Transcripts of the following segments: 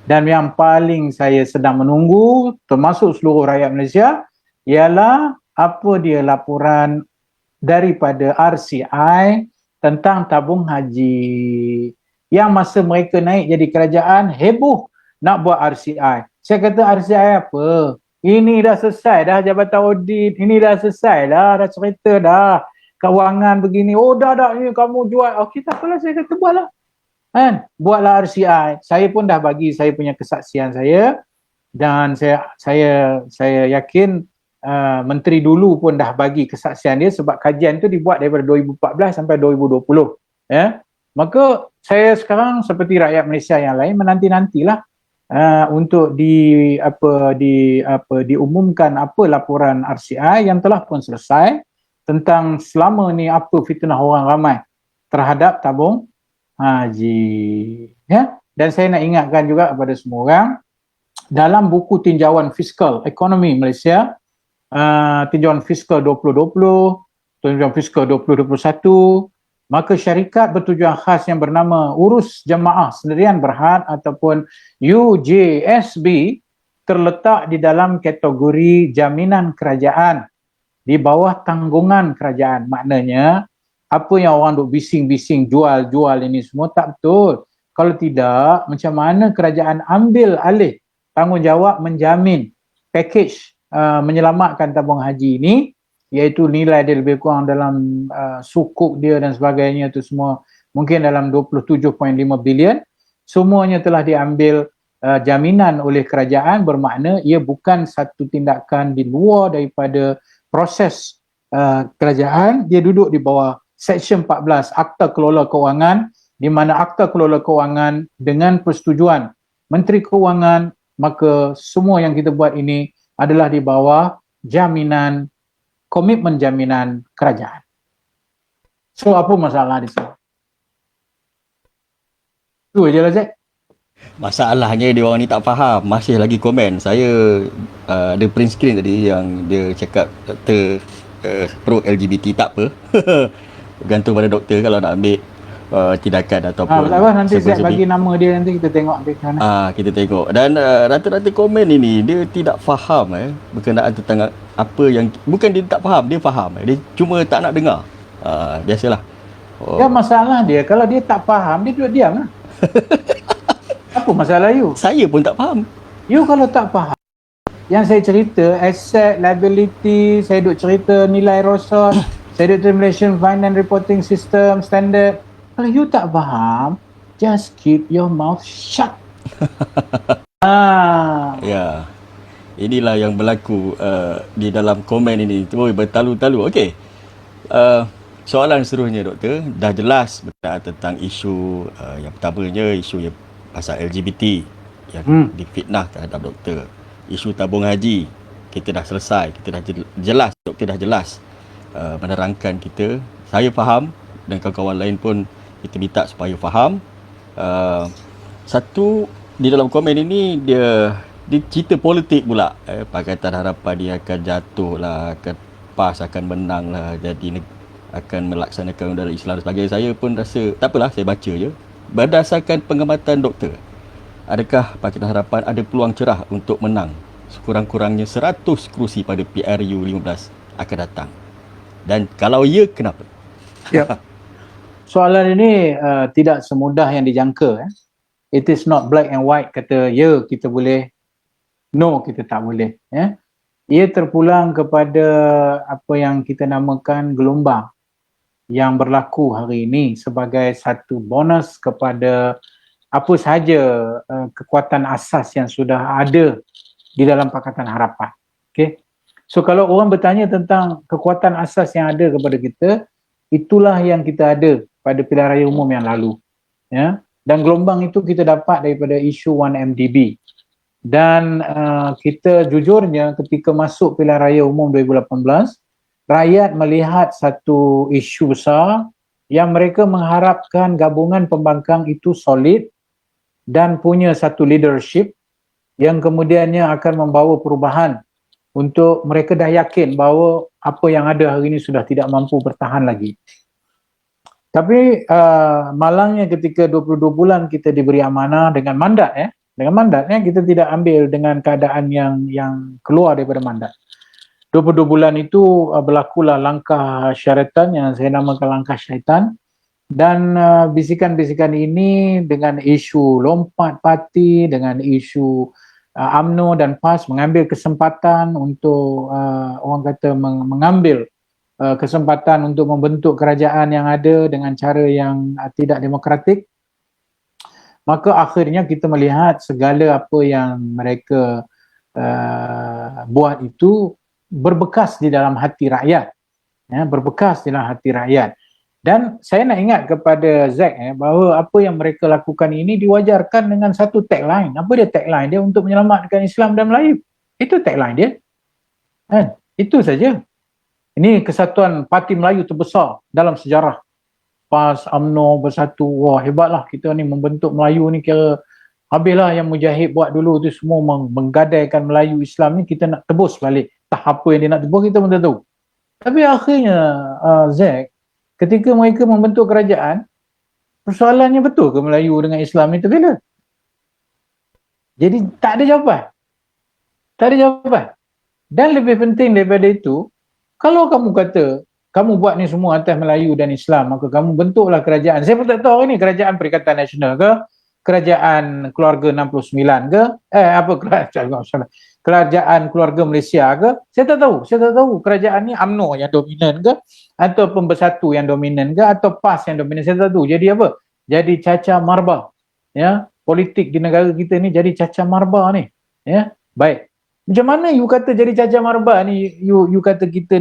Dan yang paling saya sedang menunggu, termasuk seluruh rakyat Malaysia, ialah apa dia laporan daripada RCI tentang tabung haji. Yang masa mereka naik jadi kerajaan, heboh nak buat RCI. Saya kata RCI apa? Ini dah selesai dah jabatan audit, ini dah selesai dah cerita dah. Kewangan begini, oh dah ini kamu jual. Okey, tak apalah, saya kata buatlah. Kan? Buatlah RCI. Saya pun dah bagi saya punya kesaksian saya, dan saya yakin menteri dulu pun dah bagi kesaksian dia, sebab kajian tu dibuat daripada 2014 sampai 2020, ya. Maka saya sekarang seperti rakyat Malaysia yang lain menanti-nantilah untuk diumumkan apa laporan RCI yang telah pun selesai tentang selama ni apa fitnah orang ramai terhadap tabung haji, ya. Dan saya nak ingatkan juga kepada semua orang, dalam buku tinjauan fiskal ekonomi Malaysia, tinjauan fiskal 2020, tinjauan fiskal 2021, maka syarikat bertujuan khas yang bernama Urus Jemaah Sendirian Berhad ataupun UJSB terletak di dalam kategori jaminan kerajaan di bawah tanggungan kerajaan. Maknanya apa yang orang duk bising-bising jual-jual ini semua tak betul. Kalau tidak, macam mana kerajaan ambil alih tanggungjawab menjamin package menyelamatkan tabung haji ini, iaitu nilai dia lebih kurang dalam sukuk dia dan sebagainya itu semua mungkin dalam 27.5 bilion. Semuanya telah diambil jaminan oleh kerajaan, bermakna ia bukan satu tindakan di luar daripada proses kerajaan. Dia duduk di bawah Seksyen 14 Akta Kelola Kewangan, di mana Akta Kelola Kewangan dengan persetujuan Menteri Kewangan, maka semua yang kita buat ini adalah di bawah jaminan, komitmen jaminan kerajaan. So apa masalah di sini? Tu je lah, Zek. Masalahnya dia orang ni tak faham, masih lagi komen. Saya ada print screen tadi yang dia cakap doktor pro LGBT tak apa. Bergantung pada doktor kalau nak ambil tindakan ataupun tak apa, nanti saya bagi nama dia, nanti kita tengok dia macam mana. Kita tengok. Dan rata-rata komen ini dia tidak faham berkenaan tentang apa yang, bukan dia tak faham, dia faham. Dia cuma tak nak dengar. Biasalah. Ya, masalah dia kalau dia tak faham, dia duduk diam lah. Apa masalah you? Saya pun tak faham. You kalau tak faham, yang saya cerita asset, liability, saya duk cerita nilai rosot, saya duk cerita Malaysian Finance Reporting System Standard. Kalau you tak faham, just keep your mouth shut. Ya. Inilah yang berlaku di dalam komen ini. Bertalu-talu. Okey. Soalan seterusnya, doktor, dah jelas berkaitan tentang isu yang pertamanya, isu yang pasal LGBT yang difitnah terhadap doktor. Isu tabung haji kita dah selesai, kita dah jelas, doktor dah jelas menerangkan kita. Saya faham dan kawan-kawan lain pun kita minta supaya faham. Satu di dalam komen ini dia cerita politik pula. Pakatan Harapan dia akan jatuh lah, akan PAS akan menang lah, jadi akan melaksanakan undang-undang Islam dan sebagainya. Saya pun rasa tak apalah, saya baca je. Berdasarkan pengamatan doktor, adakah Pakatan Harapan ada peluang cerah untuk menang sekurang-kurangnya 100 kerusi pada PRU 15 akan datang? Dan kalau ya, kenapa? Ya. Soalan ini tidak semudah yang dijangka. It is not black and white, kata ya kita boleh, no kita tak boleh. Ia terpulang kepada apa yang kita namakan gelombang yang berlaku hari ini sebagai satu bonus kepada apa sahaja kekuatan asas yang sudah ada di dalam Pakatan Harapan. Okay? So kalau orang bertanya tentang kekuatan asas yang ada kepada kita, itulah yang kita ada pada pilihan raya umum yang lalu. Ya? Dan gelombang itu kita dapat daripada isu 1MDB. Dan kita jujurnya ketika masuk pilihan raya umum 2018, rakyat melihat satu isu besar yang mereka mengharapkan gabungan pembangkang itu solid dan punya satu leadership yang kemudiannya akan membawa perubahan untuk mereka dah yakin bahawa apa yang ada hari ini sudah tidak mampu bertahan lagi. Tapi malangnya ketika 22 bulan kita diberi amanah dengan mandat dengan mandat, ya. Kita tidak ambil dengan keadaan yang keluar daripada mandat. 22 bulan itu berlakulah langkah syaratan yang saya namakan langkah syaitan, dan bisikan-bisikan ini dengan isu lompat parti, dengan isu UMNO dan PAS mengambil kesempatan untuk orang kata mengambil kesempatan untuk membentuk kerajaan yang ada dengan cara yang tidak demokratik. Maka akhirnya kita melihat segala apa yang mereka buat itu berbekas di dalam hati rakyat, ya, berbekas di dalam hati rakyat. Dan saya nak ingat kepada Zack bahawa apa yang mereka lakukan ini diwajarkan dengan satu tagline. Apa dia tagline dia? Untuk menyelamatkan Islam dan Melayu. Itu tagline dia. Kan? Itu saja. Ini kesatuan parti Melayu terbesar dalam sejarah. PAS, UMNO bersatu. Wah, hebatlah kita ni membentuk Melayu ni, kira habislah yang Mujahid buat dulu tu semua menggadaikan Melayu Islam ni, kita nak tebus balik. Tak apa yang dia nak tebus kita pun tak tahu. Tapi akhirnya Zack, ketika mereka membentuk kerajaan, persoalannya betul ke Melayu dengan Islam ni terbela? Jadi tak ada jawapan. Tak ada jawapan. Dan lebih penting daripada itu, kalau kamu kata, kamu buat ni semua atas Melayu dan Islam, maka kamu bentuklah kerajaan. Saya pun tak tahu ni kerajaan Perikatan Nasional ke, kerajaan keluarga 69 ke, kerajaan keluarga Malaysia ke, saya tak tahu kerajaan ni UMNO yang dominan ke, atau Pembersatu yang dominan ke, atau PAS yang dominan, saya tak tahu. Jadi apa? Jadi cacah marba, ya, politik di negara kita ni jadi cacah marba ni, ya. Baik, macam mana you kata jadi cacah marba ni, you kata kita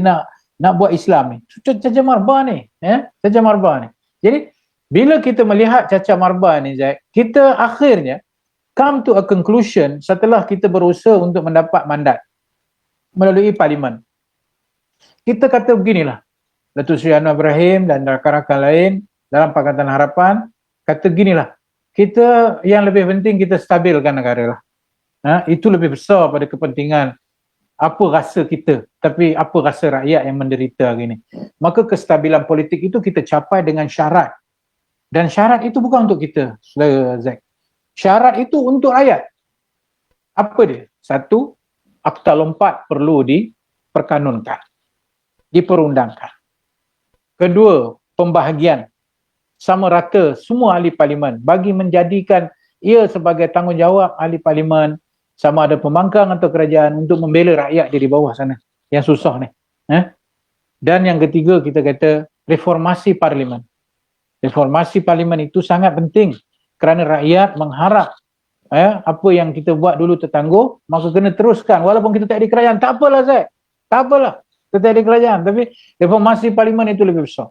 nak buat Islam ni, cacah marba ni, ya, cacah marba ni. Jadi bila kita melihat cacah marba ni, Zack, kita akhirnya come to a conclusion setelah kita berusaha untuk mendapat mandat melalui parlimen. Kita kata beginilah, Datuk Seri Anwar Ibrahim dan rakan-rakan lain dalam Pakatan Harapan kata ginilah, kita yang lebih penting kita stabilkan negara lah. Itu lebih besar pada kepentingan apa rasa kita, tapi apa rasa rakyat yang menderita hari ini. Maka kestabilan politik itu kita capai dengan syarat. Dan syarat itu bukan untuk kita, saudara Zack. Syarat itu untuk rakyat. Apa dia? Satu, akta lompat perlu diperkanunkan, diperundangkan. Kedua, pembahagian sama rata semua ahli parlimen bagi menjadikan ia sebagai tanggungjawab ahli parlimen, sama ada pembangkang atau kerajaan, untuk membela rakyat di bawah sana yang susah ni. Dan yang ketiga, kita kata reformasi parlimen. Reformasi parlimen itu sangat penting kerana rakyat mengharap apa yang kita buat dulu tertangguh, maka kena teruskan walaupun kita tak ada kerajaan. Tak apalah Zack, tak apalah kita tak ada kerajaan, tapi reformasi parlimen itu lebih besar.